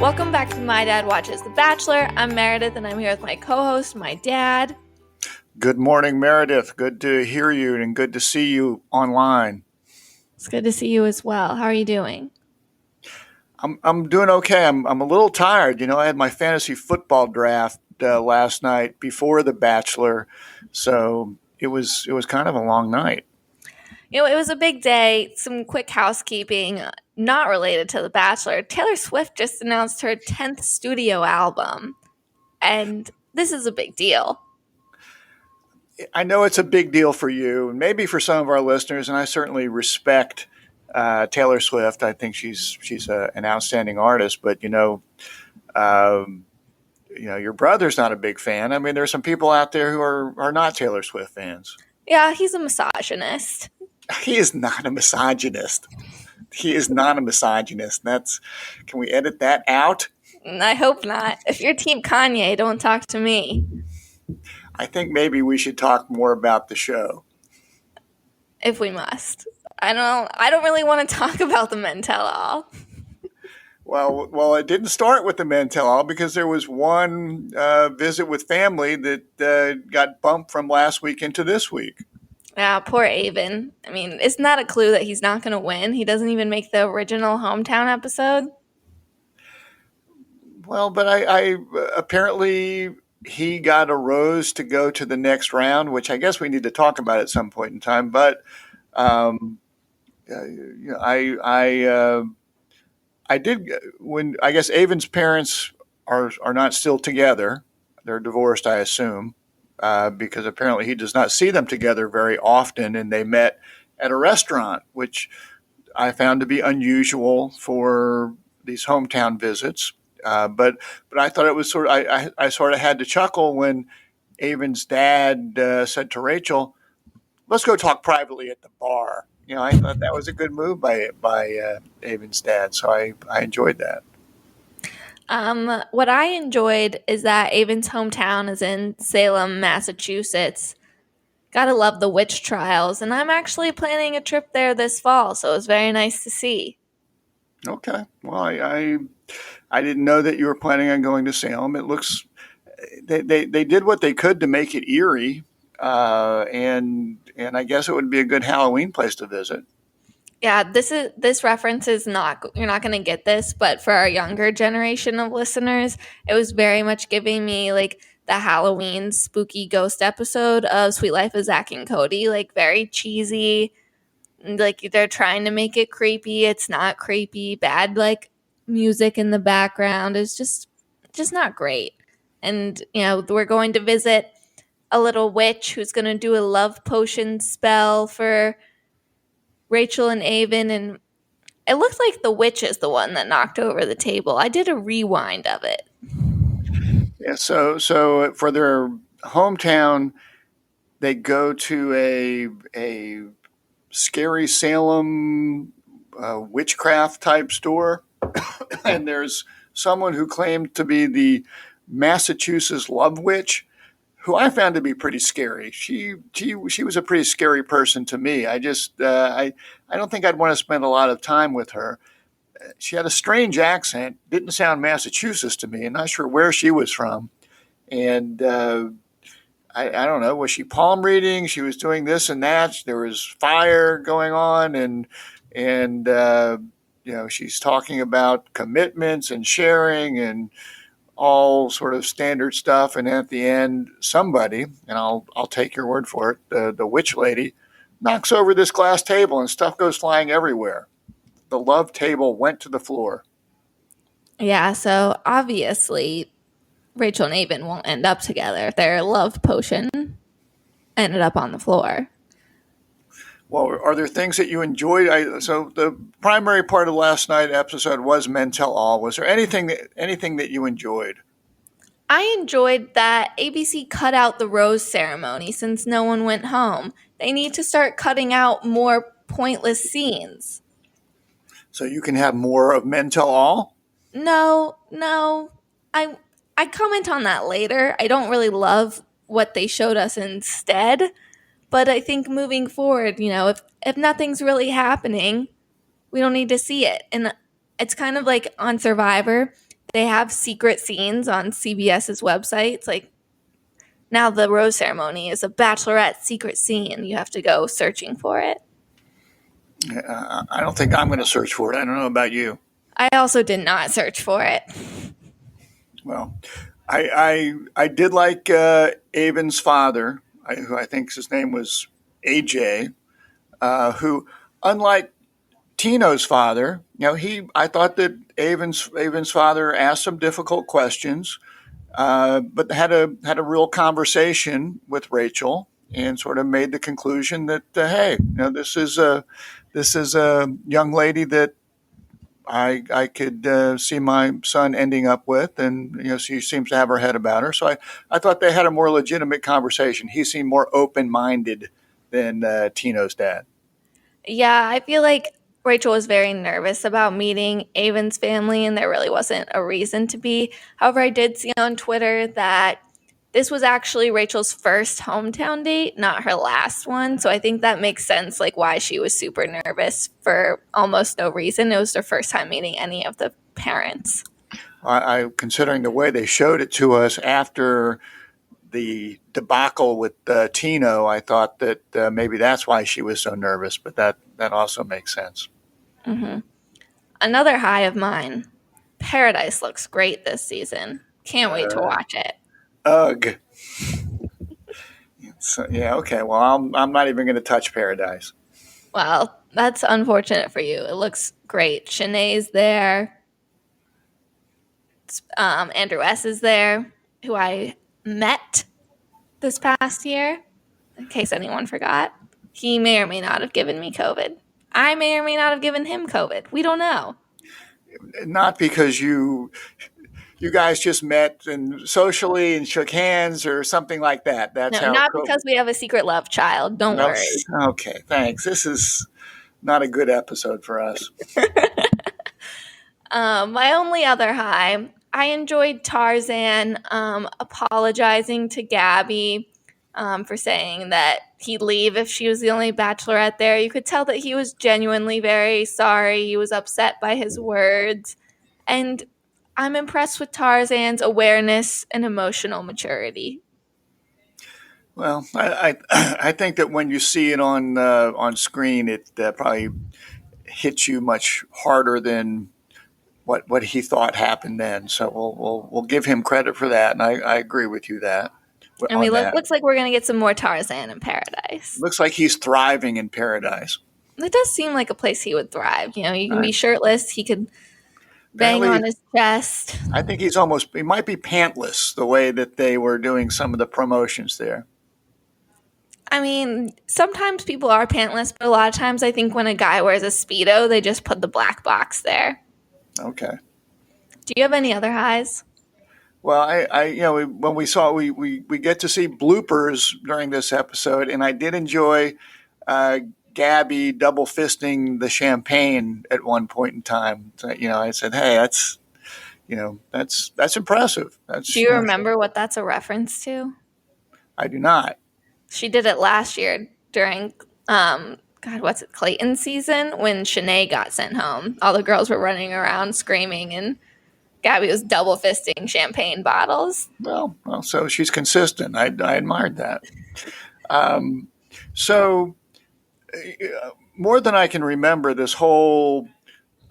Welcome back to My Dad Watches The Bachelor. I'm Meredith, and I'm here with my co-host, my dad. Good morning, Meredith. Good to hear you and good to see you online. It's good to see you as well. How are you doing? I'm doing okay. I'm a little tired. I had my fantasy football draft last night before The Bachelor, so it was kind of a long night. It was a big day. Some quick housekeeping, not related to The Bachelor. Taylor Swift just announced her 10th studio album, and this is a big deal. I know it's a big deal for you and maybe for some of our listeners, and I certainly respect Taylor Swift. I think she's an outstanding artist, but your brother's not a big fan. I mean, there's some people out there who are not Taylor Swift fans. Yeah, he's a misogynist. He is not a misogynist. He is not a misogynist. Can we edit that out? I hope not. If you're Team Kanye, don't talk to me. I think maybe we should talk more about the show. If we must. I don't really want to talk about the Men Tell All. Well, it didn't start with the Men Tell All because there was one visit with family that got bumped from last week into this week. Yeah, poor Aven. I mean, isn't that a clue that he's not going to win? He doesn't even make the original hometown episode. Well, but I apparently he got a rose to go to the next round, which I guess we need to talk about at some point in time. But I did when I guess Aven's parents are not still together. They're divorced, I assume. Because apparently he does not see them together very often, and they met at a restaurant, which I found to be unusual for these hometown visits. But I thought it was I sort of had to chuckle when Aven's dad said to Rachel, "Let's go talk privately at the bar." I thought that was a good move by Aven's dad, so I enjoyed that. What I enjoyed is that Aven's hometown is in Salem, Massachusetts. Gotta love the witch trials, and I'm actually planning a trip there this fall, so it was very nice to see. Okay. Well, I didn't know that you were planning on going to Salem. It looks they did what they could to make it eerie, and I guess it would be a good Halloween place to visit. Yeah, this reference is not, you're not going to get this, but for our younger generation of listeners, it was very much giving me like the Halloween spooky ghost episode of Sweet Life of Zack and Cody, like very cheesy, like they're trying to make it creepy. It's not creepy. Bad like music in the background is just not great. And we're going to visit a little witch who's going to do a love potion spell for Rachel and Aven, and it looks like the witch is the one that knocked over the table. I did a rewind of it. Yeah, so for their hometown, they go to a scary Salem witchcraft type store, and there's someone who claimed to be the Massachusetts love witch, who I found to be pretty scary. She was a pretty scary person to me. I just I don't think I'd want to spend a lot of time with her. She had a strange accent, didn't sound Massachusetts to me. I'm not sure where she was from, and I don't know. Was she palm reading? She was doing this and that. There was fire going on, and she's talking about commitments and sharing and all sort of standard stuff. And at the end, somebody, and I'll take your word for it, the witch lady, knocks over this glass table and stuff goes flying everywhere. The love table went to the floor. Yeah, so obviously Rachel and Aven won't end up together. Their love potion ended up on the floor. Well, are there things that you enjoyed? So the primary part of last night's episode was Men Tell All. Was there anything that you enjoyed? I enjoyed that ABC cut out the rose ceremony since no one went home. They need to start cutting out more pointless scenes. So you can have more of Men Tell All? No. I comment on that later. I don't really love what they showed us instead. But I think moving forward, if nothing's really happening, we don't need to see it. And it's kind of like on Survivor. they have secret scenes on CBS's website. It's like, now the rose ceremony is a bachelorette secret scene. You have to go searching for it. I don't think I'm going to search for it. I don't know about you. I also did not search for it. Well, I did like Avon's father, who I think his name was AJ, who, unlike Tino's father, I thought that Avon's father asked some difficult questions, but had a real conversation with Rachel and sort of made the conclusion that hey, this is a young lady that I could see my son ending up with, and she seems to have her head about her. So I thought they had a more legitimate conversation. He seemed more open minded than Tino's dad. Yeah, I feel like Rachel was very nervous about meeting Avon's family, and there really wasn't a reason to be. However, I did see on Twitter that this was actually Rachel's first hometown date, not her last one. So I think that makes sense, like why she was super nervous for almost no reason. It was her first time meeting any of the parents. Considering the way they showed it to us after the debacle with Tino, I thought that maybe that's why she was so nervous. But that also makes sense. Mm-hmm. Another high of mine, Paradise looks great this season. Can't wait to watch it. Ugh. So, yeah, okay. Well, I'm not even going to touch Paradise. Well, that's unfortunate for you. It looks great. Shanae's there. Andrew S. is there, who I met this past year, in case anyone forgot. He may or may not have given me COVID. I may or may not have given him COVID. We don't know. Not because you guys just met and socially and shook hands or something like that. That's no, how. Not because we have a secret love child. Don't worry. Okay, thanks. This is not a good episode for us. My only other high, I enjoyed Tarzan apologizing to Gabby for saying that he'd leave if she was the only bachelorette there. You could tell that he was genuinely very sorry. He was upset by his words. And I'm impressed with Tarzan's awareness and emotional maturity. Well, I think that when you see it on screen, it probably hits you much harder than what he thought happened then. So we'll give him credit for that, and I agree with you that. And looks like we're going to get some more Tarzan in Paradise. Looks like he's thriving in Paradise. It does seem like a place he would thrive. You can be shirtless. He could bang on his chest. I think he might be pantless the way that they were doing some of the promotions there. I mean, sometimes people are pantless, but a lot of times I think when a guy wears a Speedo, they just put the black box there. Okay. Do you have any other highs? Well, when we get to see bloopers during this episode, and I did enjoy Gabby double fisting the champagne at one point in time. So, I said, hey, that's impressive. Do you remember what that's a reference to? I do not. She did it last year during Clayton season when Shanae got sent home. All the girls were running around screaming, and Gabby was double fisting champagne bottles. Well, so she's consistent. I admired that. So more than I can remember, this whole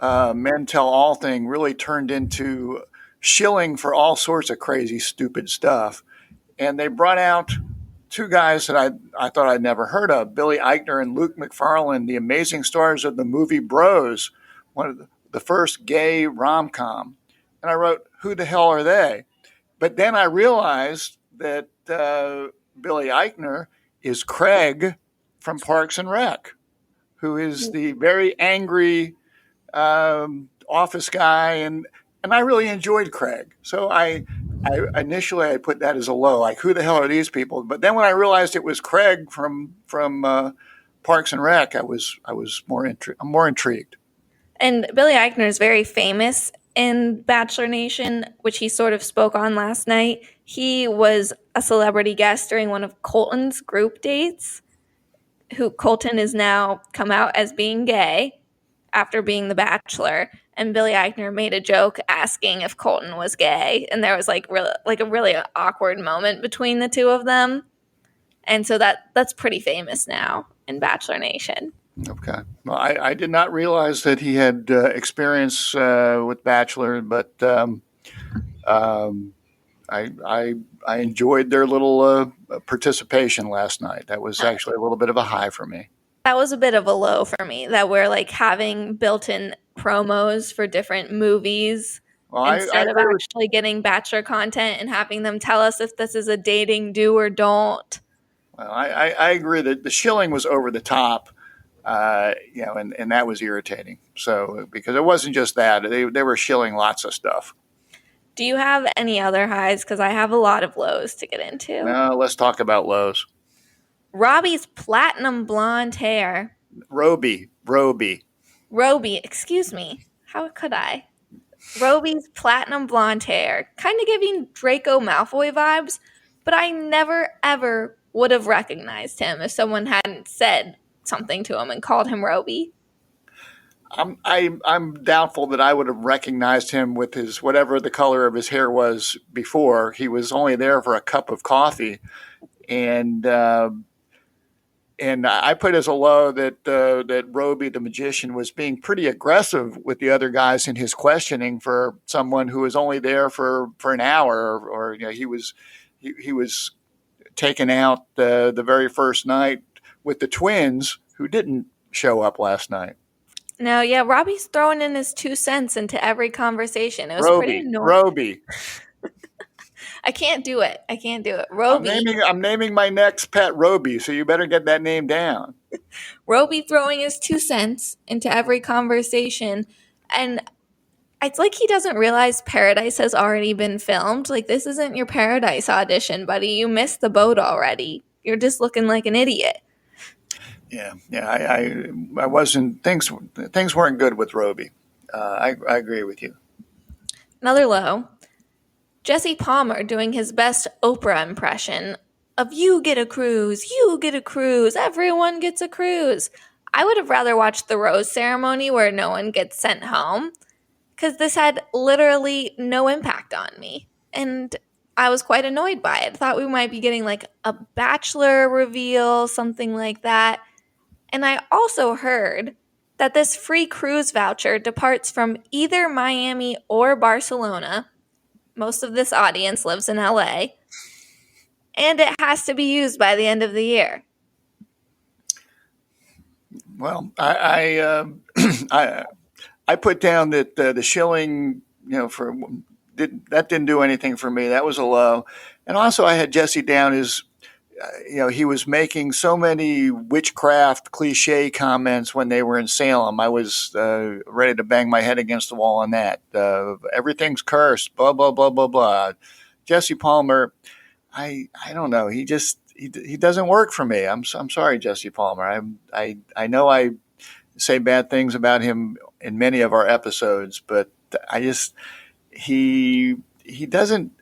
men tell all thing really turned into shilling for all sorts of crazy, stupid stuff. And they brought out two guys that I thought I'd never heard of, Billy Eichner and Luke McFarlane, the amazing stars of the movie Bros, one of the first gay rom-com. And I wrote, who the hell are they? But then I realized that Billy Eichner is Craig from Parks and Rec, who is the very angry office guy. And I really enjoyed Craig. So I initially put that as a low, like who the hell are these people? But then when I realized it was Craig from Parks and Rec, I was more intrigued. And Billy Eichner is very famous in Bachelor Nation, which he sort of spoke on last night. He was a celebrity guest during one of Colton's group dates. Colton is now come out as being gay after being The Bachelor, and Billy Eichner made a joke asking if Colton was gay, and there was like a really awkward moment between the two of them, and so that's pretty famous now in Bachelor Nation. Okay. Well, I did not realize that he had experience with Bachelor, but um, I enjoyed their little participation last night. That was actually a little bit of a high for me. That was a bit of a low for me, that we're like having built-in promos for different movies Well, instead of actually getting Bachelor content and having them tell us if this is a dating do or don't. Well, I agree that the shilling was over the top, and that was irritating. So because it wasn't just that, they were shilling lots of stuff. Do you have any other highs? Because I have a lot of lows to get into. No, let's talk about lows. Robbie's platinum blonde hair. Roby, excuse me. How could I? Roby's platinum blonde hair, kind of giving Draco Malfoy vibes, but I never ever would have recognized him if someone hadn't said something to him and called him Roby. I'm doubtful that I would have recognized him with his whatever the color of his hair was before. He was only there for a cup of coffee, and I put as a low that Roby the magician was being pretty aggressive with the other guys in his questioning for someone who was only there for an hour, or he was taken out the very first night with the twins who didn't show up last night. No, yeah, Robbie's throwing in his 2 cents into every conversation. It was pretty annoying. Roby. I can't do it. Roby. I'm naming my next pet Roby, so you better get that name down. Roby throwing his 2 cents into every conversation. And it's like he doesn't realize Paradise has already been filmed. Like, this isn't your Paradise audition, buddy. You missed the boat already. You're just looking like an idiot. Yeah. I wasn't. Things weren't good with Roby. I agree with you. Another low. Jesse Palmer doing his best Oprah impression of "you get a cruise, everyone gets a cruise." I would have rather watched the rose ceremony where no one gets sent home, because this had literally no impact on me. And I was quite annoyed by it. Thought we might be getting like a Bachelor reveal, something like that. And I also heard that this free cruise voucher departs from either Miami or Barcelona. Most of this audience lives in LA. And it has to be used by the end of the year. Well, I put down that the shilling, that didn't do anything for me. That was a low. And also I had Jesse down as, he was making so many witchcraft cliche comments when they were in Salem. I was ready to bang my head against the wall on that. Everything's cursed, blah, blah, blah, blah, blah. Jesse Palmer, I don't know. He doesn't work for me. I'm sorry, Jesse Palmer. I know I say bad things about him in many of our episodes, but he doesn't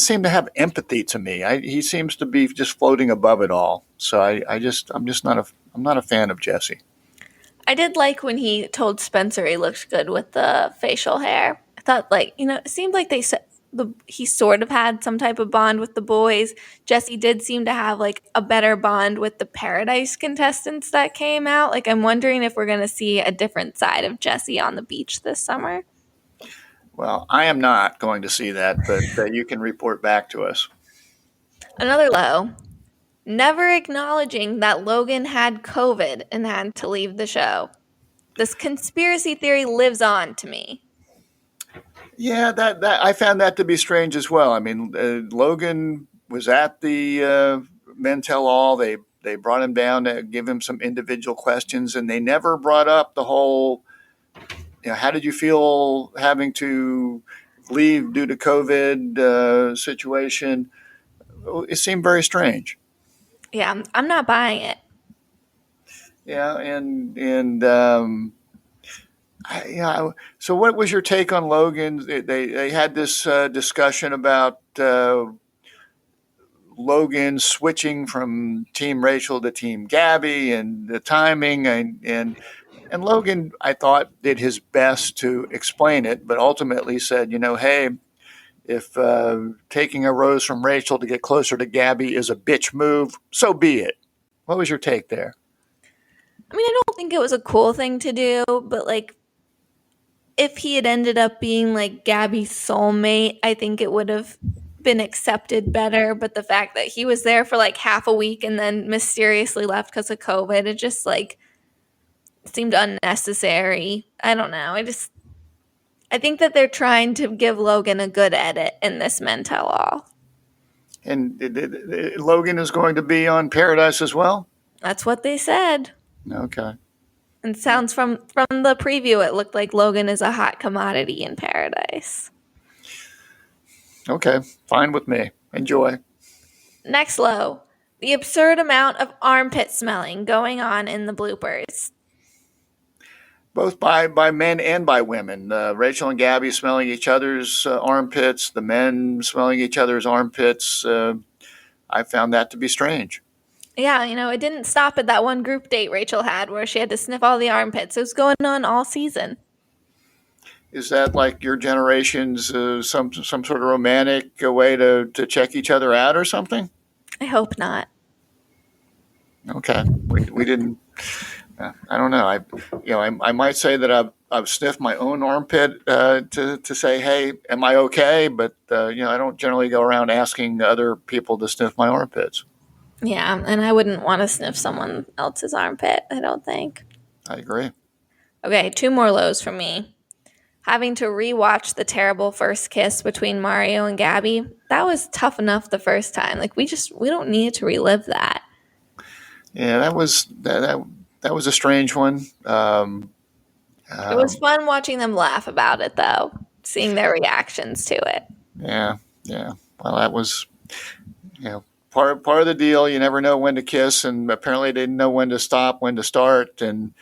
seem to have empathy to me. He seems to be just floating above it all. So I'm not a fan of Jesse. I did like when he told Spencer he looked good with the facial hair. I thought, it seemed like he sort of had some type of bond with the boys. Jesse did seem to have like a better bond with the Paradise contestants that came out. Like, I'm wondering if we're going to see a different side of Jesse on the beach this summer. Well, I am not going to see that, but you can report back to us. Another low. Never acknowledging that Logan had COVID and had to leave the show. This conspiracy theory lives on to me. Yeah, that I found that to be strange as well. I mean, Logan was at the Men Tell All. They brought him down to give him some individual questions, and they never brought up the whole, how did you feel having to leave due to COVID situation? It seemed very strange. Yeah, I'm not buying it. Yeah, so what was your take on Logan? They had this discussion about Logan switching from Team Rachel to Team Gabby and the timing, and And Logan, I thought, did his best to explain it, but ultimately said, hey, if taking a rose from Rachel to get closer to Gabby is a bitch move, so be it. What was your take there? I mean, I don't think it was a cool thing to do, but like, if he had ended up being like Gabby's soulmate, I think it would have been accepted better. But the fact that he was there for like half a week and then mysteriously left because of COVID, it just like seemed unnecessary. I don't know. I think that they're trying to give Logan a good edit in this Men Tell All. And Logan is going to be on Paradise as well? That's what they said. Okay. And sounds from the preview, it looked like Logan is a hot commodity in Paradise. Okay, fine with me. Enjoy. Next low, the absurd amount of armpit smelling going on in the bloopers. Both by men and by women. Rachel and Gabby smelling each other's armpits, the men smelling each other's armpits. I found that to be strange. Yeah, it didn't stop at that one group date Rachel had where she had to sniff all the armpits. It was going on all season. Is that like your generation's some sort of romantic way to check each other out or something? I hope not. Okay, we didn't. I don't know. I might say that I've sniffed my own armpit to say, hey, am I okay? But I don't generally go around asking other people to sniff my armpits. Yeah, and I wouldn't want to sniff someone else's armpit, I don't think. I agree. Okay, 2 more lows from me. Having to rewatch the terrible first kiss between Mario and Gabby, that was tough enough the first time. Like we don't need to relive that. Yeah, that was a strange one. It was fun watching them laugh about it, though, seeing their reactions to it. Yeah. Well, that was, part of the deal. You never know when to kiss, and apparently they didn't know when to stop, when to start, and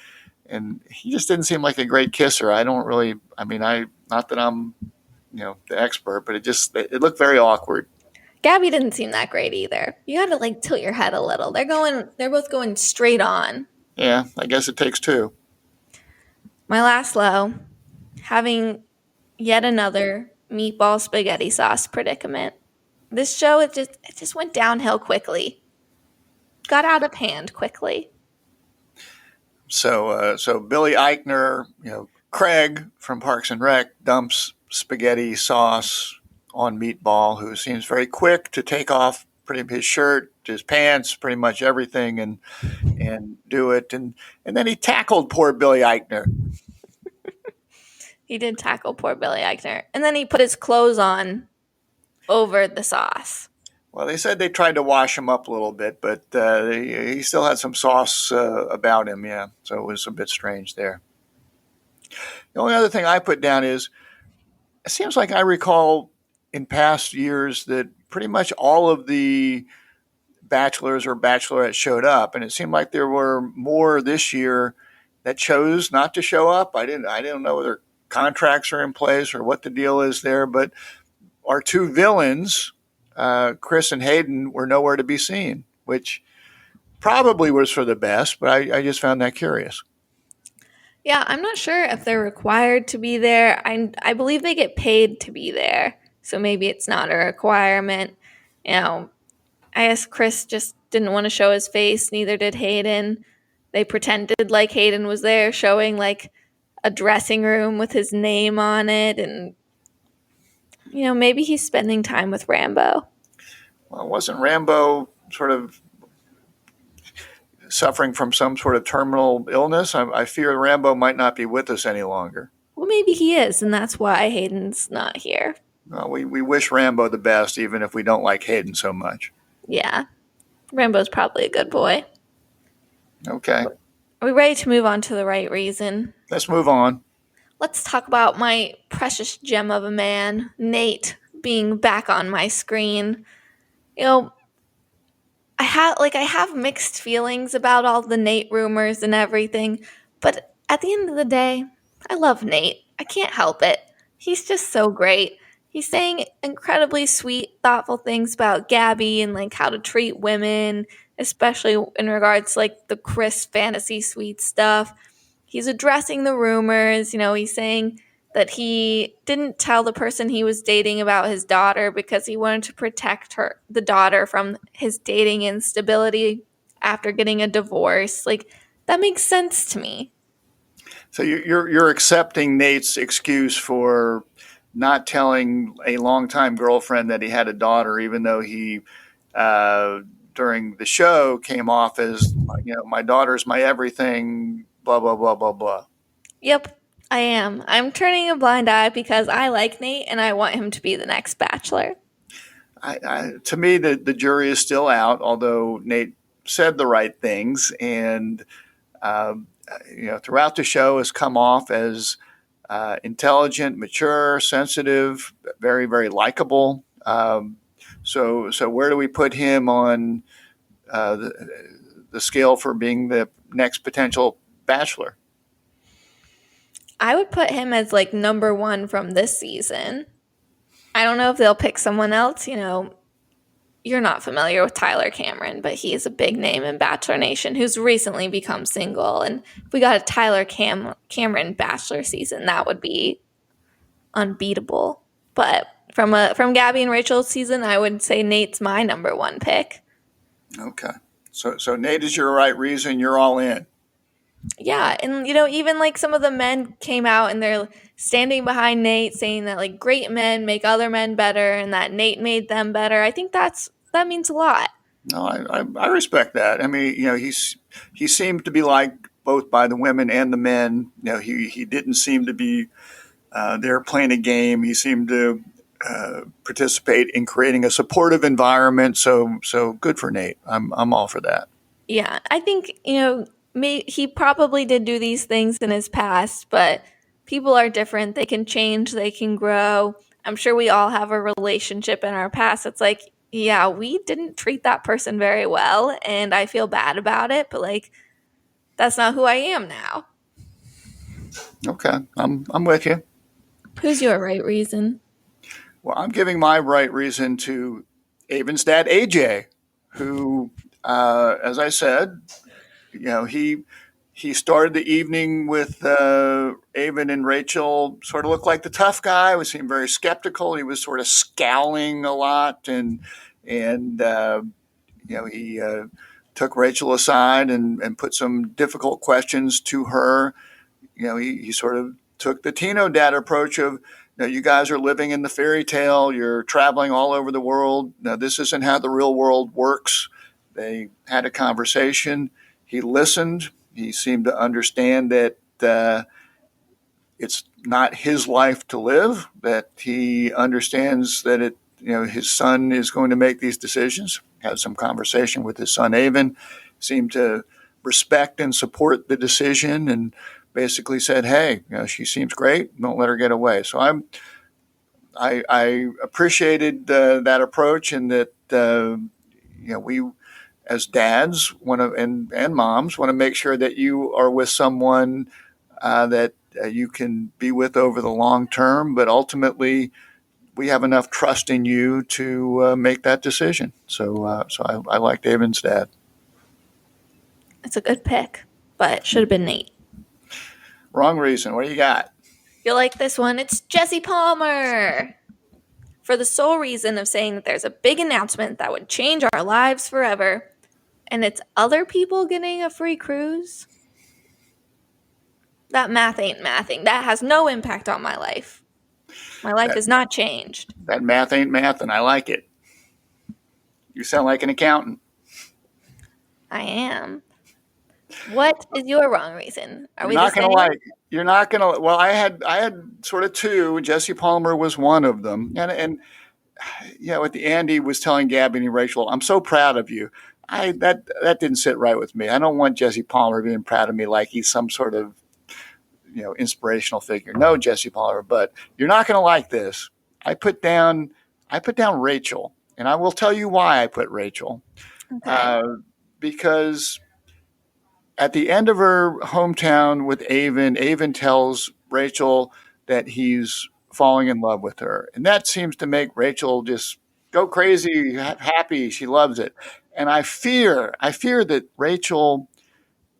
he just didn't seem like a great kisser. I don't really. I mean, not that I'm, the expert, but it looked very awkward. Gabby didn't seem that great either. You got to like tilt your head a little. They're both going straight on. Yeah, I guess it takes two. My last low, having yet another meatball spaghetti sauce predicament. This show, it just went downhill quickly. Got out of hand quickly. So Billy Eichner, Craig from Parks and Rec dumps spaghetti sauce on Meatball, who seems very quick to take off his shirt, his pants, pretty much everything, and do it. And then he tackled poor Billy Eichner. He did tackle poor Billy Eichner. And then he put his clothes on over the sauce. Well, they said they tried to wash him up a little bit, but he still had some sauce about him, yeah. So it was a bit strange there. The only other thing I put down is, it seems like I recall in past years that pretty much all of the bachelors or bachelorettes showed up, and it seemed like there were more this year that chose not to show up. I didn't know whether contracts are in place or what the deal is there, but our 2 villains, Chris and Hayden, were nowhere to be seen, which probably was for the best, but I just found that curious. Yeah, I'm not sure if they're required to be there. I believe they get paid to be there, so maybe it's not a requirement. I guess Chris just didn't want to show his face, neither did Hayden. They pretended like Hayden was there, showing like a dressing room with his name on it, and maybe he's spending time with Rambo. Well, wasn't Rambo sort of suffering from some sort of terminal illness? I fear Rambo might not be with us any longer. Well, maybe he is, and that's why Hayden's not here. Well, we wish Rambo the best, even if we don't like Hayden so much. Yeah. Rambo's probably a good boy. Okay. Are we ready to move on to the right reason? Let's move on. Let's talk about my precious gem of a man, Nate, being back on my screen. I have mixed feelings about all the Nate rumors and everything, but at the end of the day, I love Nate. I can't help it. He's just so great. He's saying incredibly sweet, thoughtful things about Gabby and like how to treat women, especially in regards to like the Chris fantasy suite stuff. he's addressing the rumors. He's saying that he didn't tell the person he was dating about his daughter because he wanted to protect the daughter from his dating instability after getting a divorce. Like, that makes sense to me. So you're accepting Nate's excuse for not telling a longtime girlfriend that he had a daughter, even though he uh, during the show came off as, my daughter's my everything, blah blah blah blah blah. Yep, I am. I'm turning a blind eye because I like Nate and I want him to be the next Bachelor. To me, the jury is still out, although Nate said the right things, and um, throughout the show has come off as intelligent, mature, sensitive, very very likable. So where do we put him on the scale for being the next potential Bachelor? I would put him as like number one from this season. I don't know if they'll pick someone else. You're not familiar with Tyler Cameron, but he is a big name in Bachelor Nation who's recently become single. And if we got a Cameron Bachelor season, that would be unbeatable. But from Gabby and Rachel's season, I would say Nate's my number one pick. Okay, so Nate is your right reason. You're all in. Yeah, and even like some of the men came out and they're standing behind Nate saying that like great men make other men better and that Nate made them better. I think that means a lot. No, I respect that. I mean, he seemed to be liked both by the women and the men. He didn't seem to be there playing a game. He seemed to participate in creating a supportive environment. So good for Nate. I'm all for that. Yeah, I think, he probably did do these things in his past, but people are different. They can change, they can grow. I'm sure we all have a relationship in our past. It's like, yeah, we didn't treat that person very well, and I feel bad about it, but like, that's not who I am now. Okay, I'm with you. Who's your right reason? Well, I'm giving my right reason to Avon's dad, AJ, who, as I said, he started the evening with Avon and Rachel. Sort of looked like the tough guy. Was seemed very skeptical. He was sort of scowling a lot, and he took Rachel aside and put some difficult questions to her. He sort of took the Tino dad approach of, you guys are living in the fairy tale. You're traveling all over the world. Now, this isn't how the real world works. They had a conversation. He listened. He seemed to understand that it's not his life to live, that he understands that his son is going to make these decisions. Had some conversation with his son, Avon, seemed to respect and support the decision and basically said, hey, she seems great. Don't let her get away. So I appreciated that approach, and that we as dads want to and moms want to make sure that you are with someone that you can be with over the long term, but ultimately we have enough trust in you to make that decision. So I like David's dad. It's a good pick, but it should have been Nate. Wrong reason. What do you got? You'll like this one. It's Jesse Palmer. For the sole reason of saying that there's a big announcement that would change our lives forever, and it's other people getting a free cruise. That math ain't mathing. That has no impact on my life. My life has not changed. That math ain't math, and I like it. You sound like an accountant. I am. What is your wrong reason? Are You're we not the going same? to like. You're not going to. Well, I had sort of two. Jesse Palmer was one of them, and at the end he was telling Gabby and Rachel, "I'm so proud of you." That didn't sit right with me. I don't want Jesse Palmer being proud of me like he's some sort of inspirational figure. No, Jesse Palmer, but you're not going to like this. I put down Rachel, and I will tell you why I put Rachel. Okay. Because at the end of her hometown with Avon, Avon tells Rachel that he's falling in love with her. And that seems to make Rachel just go crazy, happy. She loves it. And I fear that Rachel,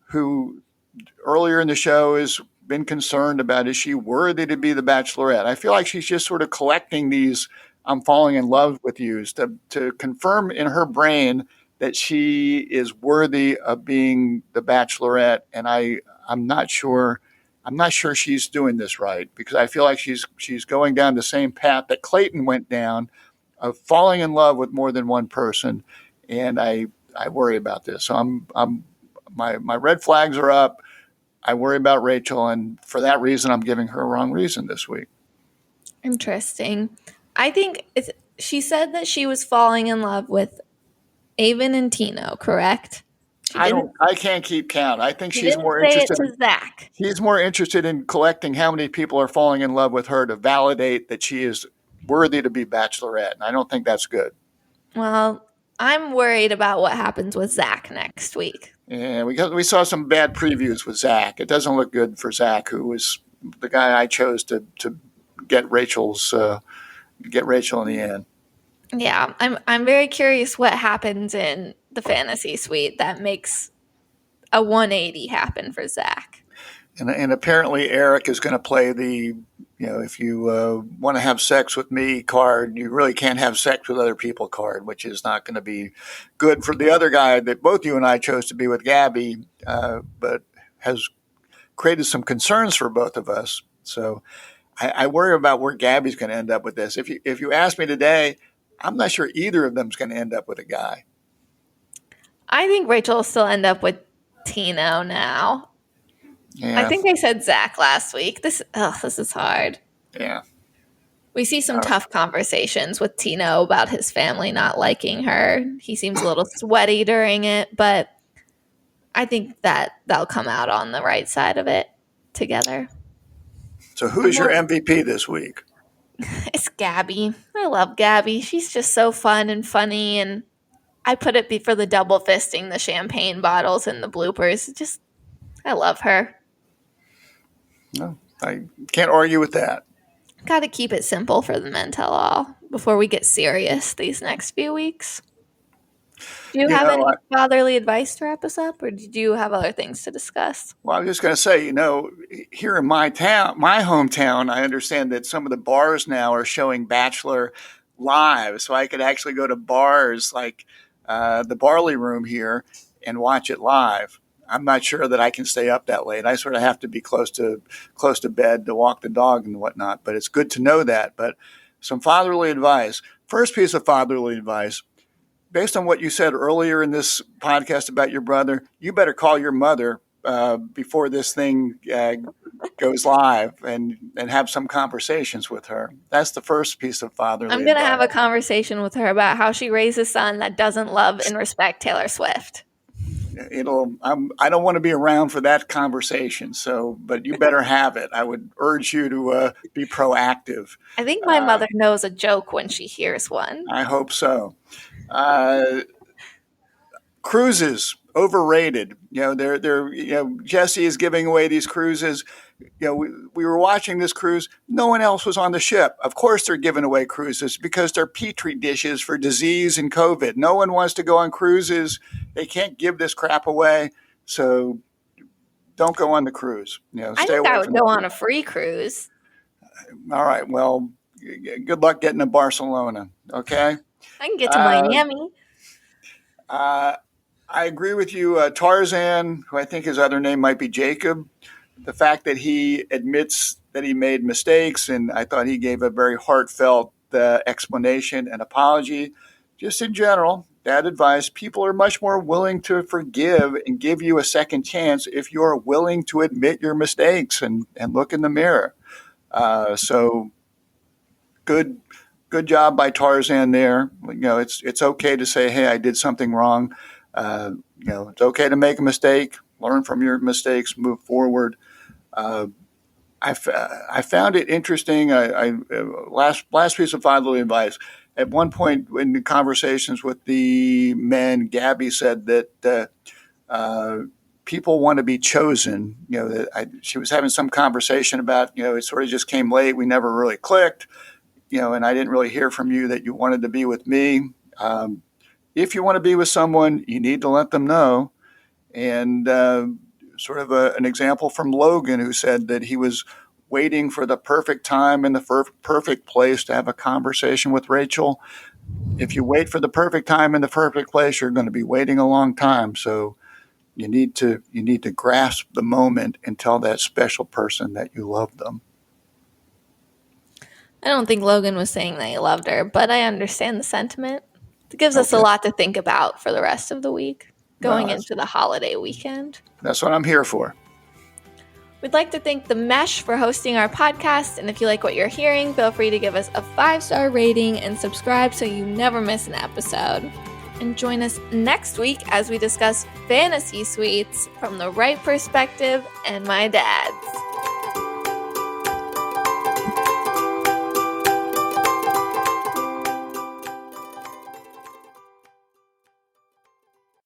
who earlier in the show has been concerned about, is she worthy to be the Bachelorette? I feel like she's just sort of collecting these "I'm falling in love with yous" to confirm in her brain that she is worthy of being the Bachelorette. And I'm not sure. I'm not sure she's doing this right, because I feel like she's going down the same path that Clayton went down, of falling in love with more than one person. And I worry about this. So my red flags are up. I worry about Rachel, and for that reason, I'm giving her a wrong reason this week. Interesting. I think she said that she was falling in love with Avon and Tino, correct? I can't keep count. I think She she's didn't more say it interested to Zach. she's more interested in collecting how many people are falling in love with her to validate that she is worthy to be Bachelorette. And I don't think that's good. Well, I'm worried about what happens with Zach next week. Yeah, we saw some bad previews with Zach. It doesn't look good for Zach, who was the guy I chose to get get Rachel in the end. Yeah, I'm very curious what happens in the fantasy suite that makes a 180 happen for Zach. And apparently Eric is going to play the, if you want to have sex with me card, you really can't have sex with other people card, which is not going to be good for the other guy that both you and I chose to be with, Gabby, but has created some concerns for both of us. So I worry about where Gabby's going to end up with this. If you ask me today, I'm not sure either of them is going to end up with a guy. I think Rachel will still end up with Tino now. Yeah. I think I said Zach last week. This is hard. Yeah. We see some tough conversations with Tino about his family not liking her. He seems a little sweaty during it, but I think that they'll come out on the right side of it together. So who is your MVP this week? It's Gabby. I love Gabby. She's just so fun and funny, and I put it before the double fisting the champagne bottles and the bloopers. Just, I love her. No, I can't argue with that. Got to keep it simple for the men tell all before we get serious these next few weeks. Do you have any fatherly advice to wrap us up, or did you have other things to discuss? Well, I was just going to say, here in my hometown, I understand that some of the bars now are showing Bachelor live. So I could actually go to bars like the Barley Room here and watch it live. I'm not sure that I can stay up that late. I sort of have to be close to bed to walk the dog and whatnot. But it's good to know that. But some fatherly advice. First piece of fatherly advice. Based on what you said earlier in this podcast about your brother, you better call your mother before this thing goes live and have some conversations with her. That's the first piece of fatherly advice. I'm going to have a conversation with her about how she raised a son that doesn't love and respect Taylor Swift. I don't want to be around for that conversation. But you better have it. I would urge you to be proactive. I think my mother knows a joke when she hears one. I hope so. Cruises overrated. Jesse is giving away these cruises. We were watching this cruise. No one else was on the ship. Of course, they're giving away cruises because they're petri dishes for disease and COVID. No one wants to go on cruises. They can't give this crap away. So don't go on the cruise. I think I would go on a free cruise. All right. Well, good luck getting to Barcelona. Okay. I can get to Miami. I agree with you. Tarzan, who I think his other name might be Jacob, the fact that he admits that he made mistakes, and I thought he gave a very heartfelt explanation and apology. Just in general, that advice, people are much more willing to forgive and give you a second chance if you're willing to admit your mistakes and look in the mirror. So good job by Tarzan there. It's okay to say, hey, I did something wrong. It's okay to make a mistake, learn from your mistakes, move forward. I found it interesting. Last piece of fatherly advice. At one point in the conversations with the men, Gabby said that people want to be chosen. She was having some conversation about, it sort of just came late. We never really clicked. And I didn't really hear from you that you wanted to be with me. If you want to be with someone, you need to let them know. And sort of an example from Logan, who said that he was waiting for the perfect time and the perfect place to have a conversation with Rachel. If you wait for the perfect time and the perfect place, you're going to be waiting a long time. So you need to grasp the moment and tell that special person that you love them. I don't think Logan was saying that he loved her, but I understand the sentiment. It gives us a lot to think about for the rest of the week, going into the holiday weekend. That's what I'm here for. We'd like to thank The Mesh for hosting our podcast, and if you like what you're hearing, feel free to give us a 5-star rating and subscribe so you never miss an episode. And join us next week as we discuss fantasy suites from the right perspective and my dad's.